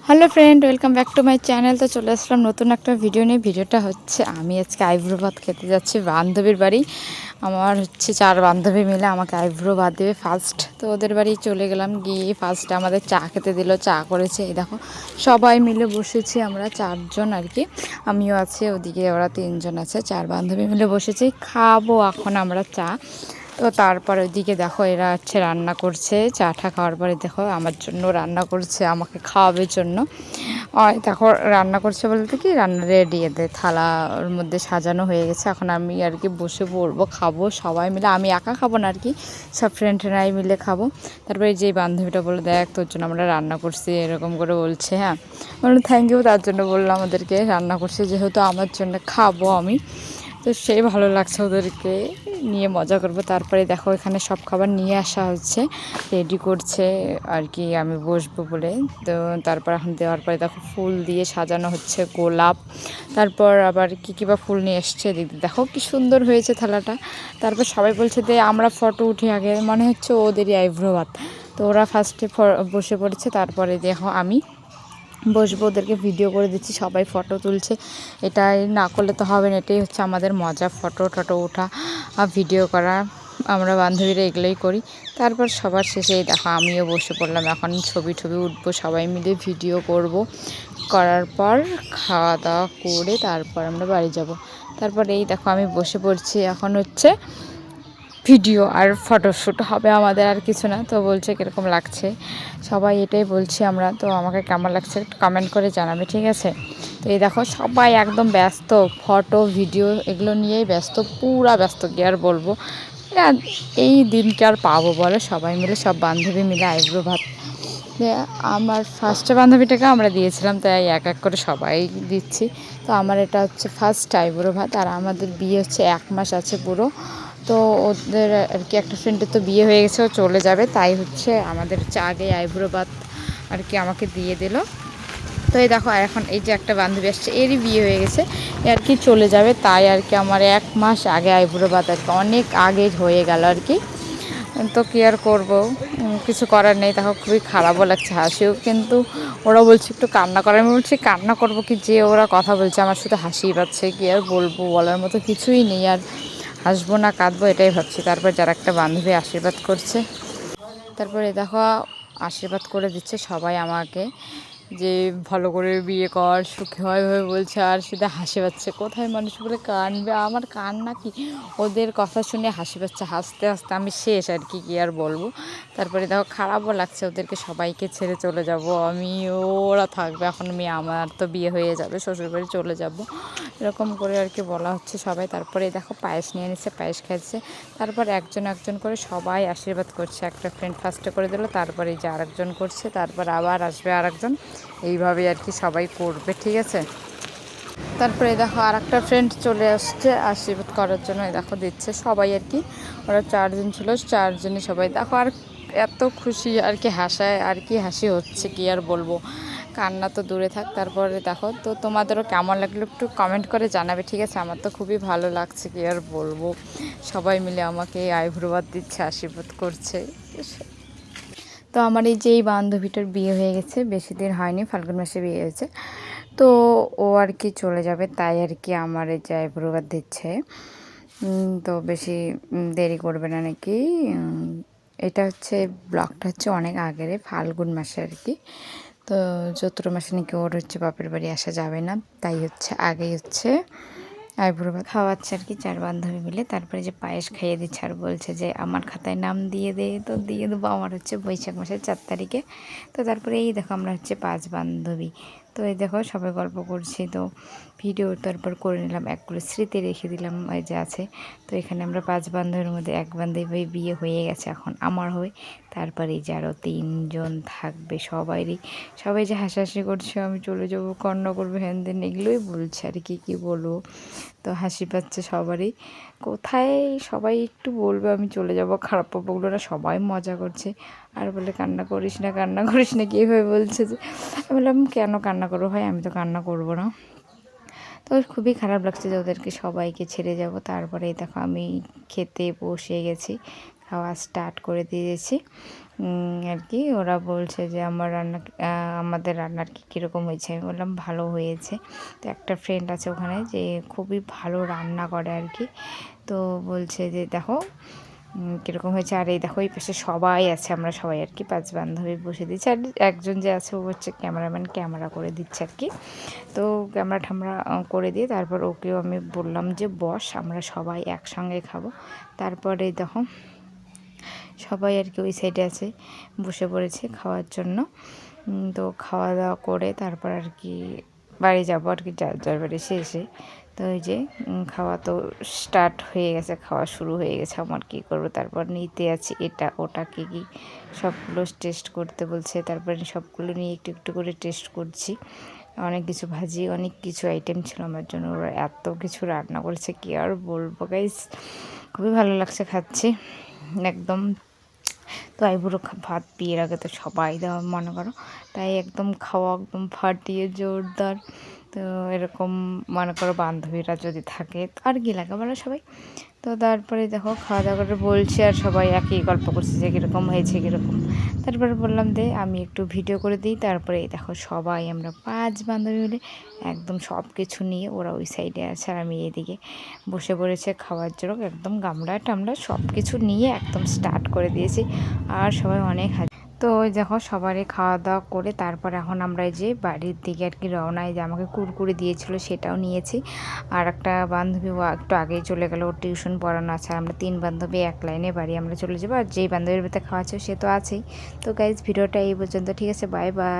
Hello friend, welcome back to my channel. তো চলে আসলাম নতুন একটা ভিডিও নিয়ে। ভিডিওটা হচ্ছে আমি আজকে আইব্রো ভাত খেতে যাচ্ছি বান্ধবীর বাড়ি। আমার হচ্ছে 4 বান্ধবী মিলে আমাকে আইব্রো ভাত দেবে ফার্স্ট। তো ওদের বাড়ি চলে গেলাম, গিয়ে ফার্স্টে আমাদের চা খেতে দিল, চা করেছে। এই দেখো সবাই মিলে বসেছি আমরা 4 জন আর কি, আমিও আছি, ওদিকে ওরা 3 জন আছে, 4 বান্ধবী মিলে বসেছি, খাবো এখন আমরা চা। তো তারপর ওইদিকে দেখো এরা হচ্ছে রান্না করছে, চাটা খাওয়ার পরে দেখো আমার জন্য রান্না করছে, আমাকে খাওয়াবের জন্য। দেখো রান্না করছে বলতে কি, রান্না রেডি, এদের থালার মধ্যে সাজানো হয়ে গেছে। এখন আমি আর কি বসে পড়বো, খাবো সবাই মিলে। আমি একা খাবো না আর কি, সব ফ্রেন্ডরাই মিলে খাবো। তারপরে যে বান্ধবীটা বলে, দেখ তোর জন্য আমরা রান্না করছি, এরকম করে বলছে। হ্যাঁ, বললাম থ্যাংক ইউ, তার জন্য বললাম ওদেরকে রান্না করছে যেহেতু আমার জন্য খাবো আমি। তো সেই ভালো লাগছে, ওদেরকে নিয়ে মজা করবো। তারপরে দেখো এখানে সব খাবার নিয়ে আসা হচ্ছে, রেডি করছে আর কি, আমি বসবো বলে। তো তারপর এখন দেওয়ার পরে দেখো ফুল দিয়ে সাজানো হচ্ছে, গোলাপ, তারপর আবার কী বা ফুল নিয়ে এসছে। দেখো কি সুন্দর হয়েছে থালাটা। তারপর সবাই বলছে যে আমরা ফটো উঠি আগে, মনে হচ্ছে ওদেরই আইব্রো ভাত। তো ওরা ফার্স্টে বসে পড়েছে, তারপরে দেখো আমি বসবো, ওদেরকে ভিডিও করে দিচ্ছি, সবাই ফটো তুলছে। এটাই না করলে তো হবে না, এটাই হচ্ছে আমাদের মজা, ফটো টটো ওঠা আর ভিডিও করা। আমরা বান্ধবীরা এগুলোই করি। তারপর সবার শেষে দেখো আমিও বসে পড়লাম, এখন ছবি উঠবো, সবাই মিলে ভিডিও করব। করার পর খাওয়া দাওয়া করে তারপর আমরা বাড়ি যাব। তারপর এই দেখো আমি বসে পড়ছি, এখন হচ্ছে ভিডিও আর ফটোশ্যুট হবে আমাদের, আর কিছু না। তো বলছে কীরকম লাগছে, সবাই এটাই বলছি আমরা। তো আমাকে কেমন লাগছে একটু কমেন্ট করে জানাবে, ঠিক আছে? তো এই দেখো সবাই একদম ব্যস্ত, ফটো ভিডিও এগুলো নিয়েই ব্যস্ত, পুরা ব্যস্ত, কি আর বলবো। এই দিনকে আর পাবো বলে, সবাই মিলে সব বান্ধবী মিলে আইব্রো ভাত। আমার ফার্স্টে বান্ধবীটাকে আমরা দিয়েছিলাম, তাই এক এক করে সবাই দিচ্ছি। তো আমার এটা হচ্ছে ফার্স্ট আইব্রো ভাত, আর আমাদের বিয়ে হচ্ছে 1 মাস আছে পুরো। তো ওদের আর কি একটা ফ্রেন্ডের তো বিয়ে হয়ে গেছে, ও চলে যাবে, তাই হচ্ছে আমাদের হচ্ছে আগে আইব্রো ভাত আর কি আমাকে দিয়ে দিল। তো এই দেখো এখন এই যে একটা বান্ধবী আসছে, এরই বিয়ে হয়ে গেছে, আর কি চলে যাবে, তাই আর কি আমার 1 মাস আগে আইব্রো ভাত আর কি, অনেক আগে হয়ে গেল আর কি। তো কী আর করবো, কিছু করার নেই। দেখো খুবই খারাপও লাগছে, হাসিও, কিন্তু ওরা বলছে একটু কান্না করে। আমি বলছি কান্না করবো কি, যে ওরা কথা বলছে আমার শুধু হাসিই পাচ্ছে, কী আর বলবো, বলার মতো কিছুই নেই। আর হাসবো না কাঁদবো এটাই ভাবছি। তারপর যারা একটা বান্ধবী আশীর্বাদ করছে, তারপরে দেখো আশীর্বাদ করে দিচ্ছে সবাই আমাকে, যে ভালো করে বিয়ে কর, সুখী হয় বলছে, আর শুধু হাসি পাচ্ছে। কোথায় মানুষ বলে কাঁদবে, আমার কান্না কি, ওদের কথা শুনে হাসি পাচ্ছে, হাসতে হাসতে আমি শেষ আর কি, কী আর বলবো। তারপরে দেখো খারাপও লাগছে, ওদেরকে সবাইকে ছেড়ে চলে যাব আমি, ওরা থাকবে এখন, আমার তো বিয়ে হয়ে যাবে, শ্বশুরবাড়ি চলে যাব, এরকম করে আর কি বলা হচ্ছে সবাই। তারপরে দেখো পায়েস নিয়ে নিচ্ছে, পায়েস খাচ্ছে। তারপর একজন একজন করে সবাই আশীর্বাদ করছে, একটা ফ্রেন্ড ফার্স্টে করে দিল, তারপরে এই যে আরেকজন করছে, তারপর আবার আসবে আরেকজন, এইভাবে আর কি সবাই করবে, ঠিক আছে? তারপরে দেখো আর একটা ফ্রেন্ড চলে আসছে আশীর্বাদ করার জন্য, দেখো দিচ্ছে সবাই আর কি, ওরা 4 জন ছিল, 4 জনই সবাই দেখো, আর এত খুশি আর কি, হাসায় আর কি, হাসি হচ্ছে, কি আর বলবো, কান্না তো দূরে থাক। তারপরে দেখো, তো তোমাদেরও কেমন লাগলো একটু কমেন্ট করে জানাবে, ঠিক আছে? আমার তো খুবই ভালো লাগছে, কি আর বলবো, সবাই মিলে আমাকে আইব্রো ভাত দিচ্ছে, আশীর্বাদ করছে। তো আমার এই যে এই বান্ধবীটার বিয়ে হয়ে গেছে, বেশি দিন হয়নি, ফাল্গুন মাসে বিয়ে হয়েছে। তো ও আর কি চলে যাবে, তাই আর কি আমার এই যে আইব্রো ভাত দিচ্ছে। তো বেশি দেরি করবে না নাকি। এটা হচ্ছে ব্লগটা হচ্ছে অনেক আগের, ফাল্গুন মাসে আর কি। তো চৈত্র মাসে নাকি ওর হচ্ছে বাপের বাড়ি আসা যাবে না, তাই হচ্ছে আগেই হচ্ছে আইব্রো ভাত খাওয়াচ্ছে আর কি, 4 বান্ধবী মিলে। তারপরে যে পায়েস খাইয়ে দিচ্ছে, আর বলছে যে আমার খাতায় নাম দিয়ে দে, তো দিয়ে দেবো, আমার হচ্ছে বৈশাখ মাসের 4 তারিখে। তো তারপরে এই দেখো আমরা হচ্ছে 5 বান্ধবী, তো এই দেখো সবাই গল্প করছি, তো ভিডিও তারপর করে নিলাম, এক করে স্মৃতি রেখে দিলাম ওই যে আছে। তো এখানে আমরা 5 বান্ধবীর মধ্যে 1 বান্ধবী বিয়ে হয়ে গেছে, এখন আমার হয়। তারপরে এই যে আরও 3 জন থাকবে, সবাই যে হাসাহাসি করছে, আমি চলে যাবো, কান্না করবো, হ্যান দেন এগুলোই বলছে আর কি, কী বলবো। তো হাসি পাচ্ছে সবারই, কোথায় সবাই একটু বলবে আমি চলে যাব, খারাপ পাবো ওগুলো না, সবাই মজা করছে। আর বলে কান্না করিস না, কান্না করিস না, কীভাবে বলছে যে, আমি বললাম কেন কান্না করবো ভাই, আমি তো কান্না করবো না। তো খুবই খারাপ লাগছে যে ওদেরকে সবাইকে ছেড়ে যাব। তারপরে দেখো আমি খেতে বসে গেছি, খাওয়া স্টার্ট করে দিয়েছি। আর কি ওরা বলছে যে আমার রান্না আমাদের রান্না আর কি কীরকম হয়েছে। আমি বললাম ভালো হয়েছে। তো একটা ফ্রেন্ড আছে ওখানে যে খুবই ভালো রান্না করে আর কি। তো বলছে যে দেখো কীরকম হয়েছে। আর এই দেখো এই পাশে সবাই আছে, আমরা সবাই আর কি 5 বান্ধবী বসে দিচ্ছি। আর একজন যে আছে ও হচ্ছে ক্যামেরাম্যান, ক্যামেরা করে দিচ্ছে আর কি। তো ক্যামেরা ঠামরা করে দিয়ে তারপর ওকেও আমি বললাম যে বস, আমরা সবাই একসঙ্গে খাবো। তারপরে দেখো সবাই আর কি ওই সাইডে আছে, বসে পড়েছে খাওয়ার জন্য। তো খাওয়া দাওয়া করে তারপর আর কি বাড়ি যাবো আর কি, যার যার বাড়ি শেষে। তো ওই যে খাওয়া তো স্টার্ট হয়ে গেছে, খাওয়া শুরু হয়ে গেছে আমার। কী করবো, তারপর নিতে আছি এটা ওটা কী কী সবগুলো টেস্ট করতে বলছে। তারপরে সবগুলো নিয়ে একটু একটু করে টেস্ট করছি। অনেক কিছু ভাজি, অনেক কিছু আইটেম ছিল আমার জন্য। ওরা এত কিছু রান্না করেছে কি আর বলবো গাইস, খুবই ভালো লাগছে খাচ্ছি একদম। তো আইবুড়ো ভাত বিয়ের আগে তো সবাই দেওয়া মনে করো, তাই একদম খাওয়া একদম ফাটিয়ে জোরদার। তো এরকম মনে করো বান্ধবীরা যদি থাকে আর কি লাগে বলো সবাই। তো তারপরে দেখো খাওয়া দাওয়া করে বলছি, আর সবাই একই গল্প করছে যে কীরকম হয়েছে কীরকম। তারপরে বললাম দে আমি একটু ভিডিও করে দিই। তারপরে দেখো সবাই আমরা 5 বান্ধবী মিলে একদম সব কিছু নিয়ে, ওরা ওই সাইডে আছে আর আমি এদিকে বসে পড়েছে খাওয়ার জন্য। একদম গামলা টামলা সব কিছু নিয়ে একদম স্টার্ট করে দিয়েছি। আর সবাই অনেক তো ওই দেখো সবারই খাওয়া দাওয়া করে তারপর এখন আমরা এই যে বাড়ির দিকে আর কি রওনা। যে আমাকে কুরকুরে দিয়েছিল সেটাও নিয়েছি। আর একটা বান্ধবী ও একটু আগেই চলে গেল, ওর টিউশন পড়ানো আছে। আর আমরা 3 বান্ধবী এক লাইনে বাড়ি আমরা চলে যাবো। আর যেই বান্ধবীর বাড়িতে খাওয়া আছে সে তো আছেই। তো গাইজ ভিডিওটা এই পর্যন্ত, ঠিক আছে, বাই বাই।